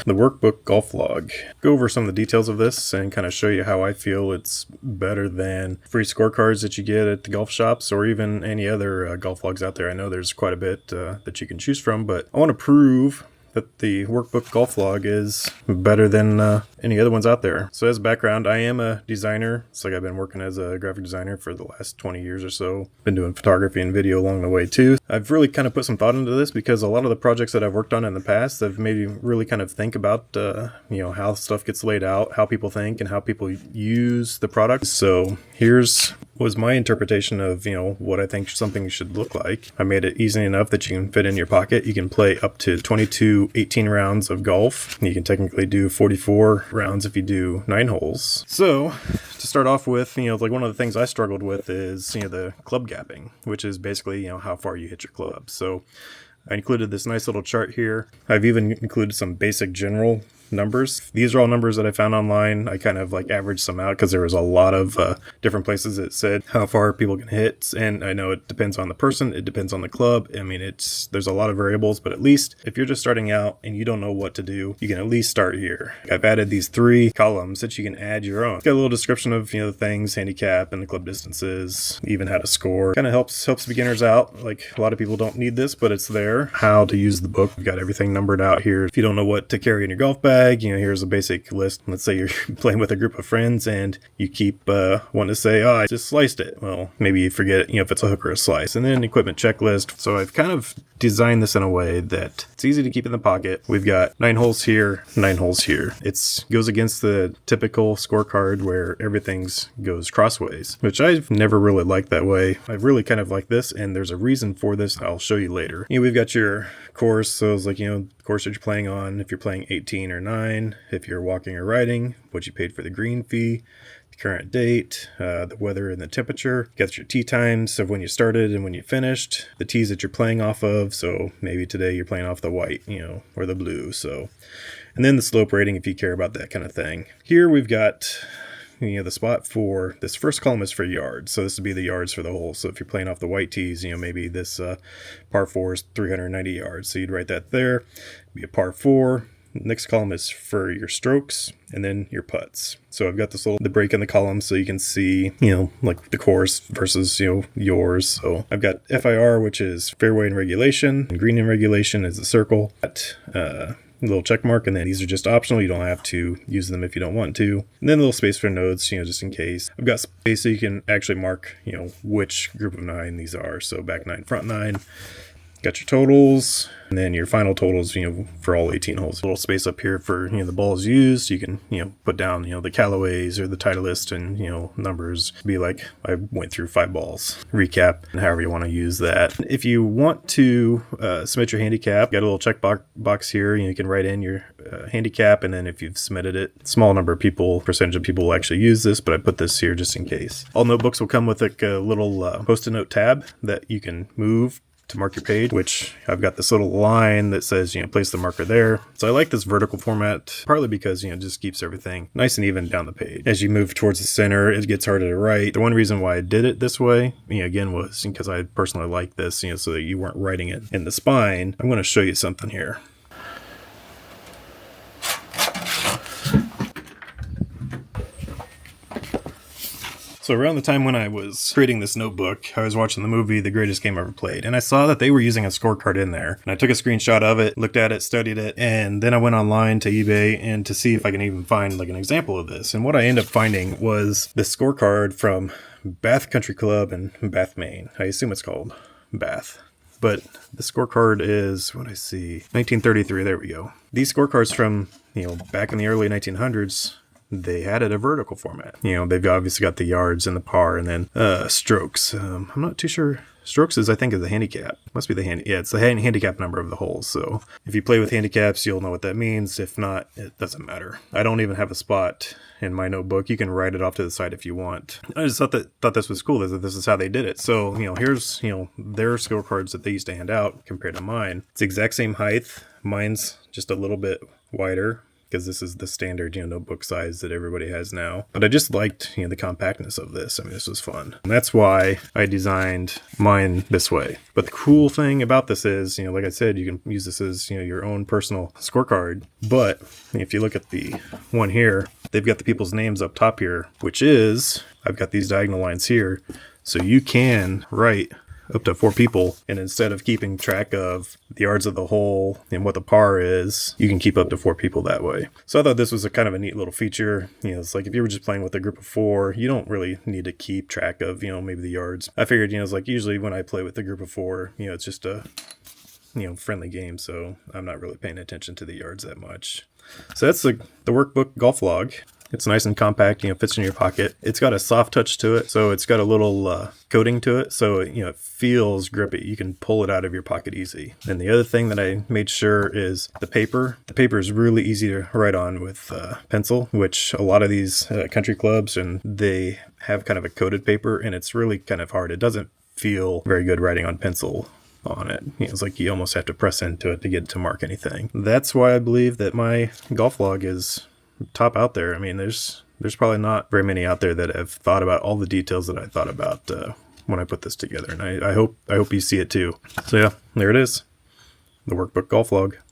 the Workbook Golf Log. Go over some of the details of this and kind of show you how I feel it's better than free scorecards that you get at the golf shops or even any other golf logs out there. I know there's quite a bit that you can choose from, but I want to prove that the Workbook Golf Log is better than any other ones out there. So as background, I am a designer. It's like I've been working as a graphic designer for the last 20 years or so. Been doing photography and video along the way too. I've really kind of put some thought into this because a lot of the projects that I've worked on in the past have made me really kind of think about how stuff gets laid out, how people think, and how people use the product. So here's was my interpretation of what I think something should look like. I made it easy enough that you can fit in your pocket. You can play up to 22 18 rounds of golf. You can technically do 44 rounds if you do 9 holes. So to start off with, like one of the things I struggled with is the club gapping, which is basically how far you hit your club. So I included this nice little chart here. I've even included some basic general numbers. These are all numbers that I found online. I kind of averaged some out because there was a lot of different places that said how far people can hit, and I know it depends on the person, it depends on the club. I mean, there's a lot of variables, but at least if you're just starting out and you don't know what to do, you can at least start here. I've added these 3 columns that you can add your own. It's got a little description of the things, handicap and the club distances, even how to score. Kind of helps beginners out. Like a lot of people don't need this, but it's there. How to use the book. We've got everything numbered out here. If you don't know what to carry in your golf bag, here's a basic list. Let's say you're playing with a group of friends and you keep wanting to say, oh, I just sliced it. Well, maybe you forget, if it's a hook or a slice. And then equipment checklist. So I've kind of designed this in a way that it's easy to keep in the pocket. We've got 9 holes here, 9 holes here. It goes against the typical scorecard where everything's goes crossways, which I've never really liked that way. I really kind of like this, and there's a reason for this I'll show you later. We've got your course, so it's like, the course that you're playing on, if you're playing 18 or 9, if you're walking or riding, what you paid for the green fee, the current date, the weather and the temperature. You got your tee times of when you started and when you finished, the tees that you're playing off of. So maybe today you're playing off the white, or the blue. So, and then the slope rating if you care about that kind of thing. Here we've got the spot for this first column is for yards. So this would be the yards for the hole. So if you're playing off the white tees, maybe this par 4 is 390 yards. So you'd write that there. Be a par 4. Next column is for your strokes and then your putts. So I've got this the break in the column so you can see, like the course versus, yours. So I've got FIR, which is fairway and regulation, and green and regulation is the circle. Little check mark, and then these are just optional. You don't have to use them if you don't want to. And then a little space for notes, just in case. I've got space so you can actually mark, which group of 9 these are. So back 9, front 9. Got your totals, and then your final totals, for all 18 holes. A little space up here for, the balls used. You can, put down, the Callaways or the Titleist and, numbers. Be like, I went through 5 balls. Recap, and however you want to use that. If you want to submit your handicap, got a little check box here. You can write in your handicap, and then if you've submitted it, small number of people, percentage of people will actually use this, but I put this here just in case. All notebooks will come with a little post-it note tab that you can move to mark your page, which I've got this little line that says, place the marker there. So I like this vertical format, partly because, it just keeps everything nice and even down the page. As you move towards the center, it gets harder to write. The one reason why I did it this way, again, was because I personally like this, so that you weren't writing it in the spine. I'm going to show you something here. So around the time when I was creating this notebook, I was watching the movie The Greatest Game Ever Played, and I saw that they were using a scorecard in there. And I took a screenshot of it, looked at it, studied it, and then I went online to eBay and to see if I can even find an example of this. And what I ended up finding was this scorecard from Bath Country Club in Bath, Maine. I assume it's called Bath. But the scorecard is, what I see, 1933, there we go. These scorecards from, back in the early 1900s, they had it a vertical format. They've obviously got the yards and the par, and then strokes. I'm not too sure. Strokes is, I think, is the handicap. Must be the it's the handicap number of the holes. So if you play with handicaps, you'll know what that means. If not, it doesn't matter. I don't even have a spot in my notebook. You can write it off to the side if you want. I just thought this was cool. That this is how they did it. So here's their scorecards that they used to hand out compared to mine. It's the exact same height. Mine's just a little bit wider. because this is the standard, notebook size that everybody has now. But I just liked, the compactness of this. I mean, this was fun. And that's why I designed mine this way. But the cool thing about this is, like I said, you can use this as, your own personal scorecard. But if you look at the one here, they've got the people's names up top here, which is, I've got these diagonal lines here. So you can write up to 4 people, and instead of keeping track of the yards of the hole and what the par is, you can keep up to 4 people that way. So I thought this was a kind of a neat little feature. It's like if you were just playing with a group of 4, you don't really need to keep track of, maybe the yards. I figured, it's like usually when I play with a group of 4, it's just a, friendly game, so I'm not really paying attention to the yards that much. So that's the workbook golf log. It's nice and compact, fits in your pocket. It's got a soft touch to it, so it's got a little coating to it, so it feels grippy. You can pull it out of your pocket easy. And the other thing that I made sure is the paper. The paper is really easy to write on with pencil, which a lot of these country clubs, and they have kind of a coated paper, and it's really kind of hard. It doesn't feel very good writing on pencil on it. It's like you almost have to press into it to get it to mark anything. That's why I believe that my golf log is top out there. I mean, there's probably not very many out there that have thought about all the details that I thought about when I put this together, and I hope you see it too. So yeah, there it is, the workbook golf log.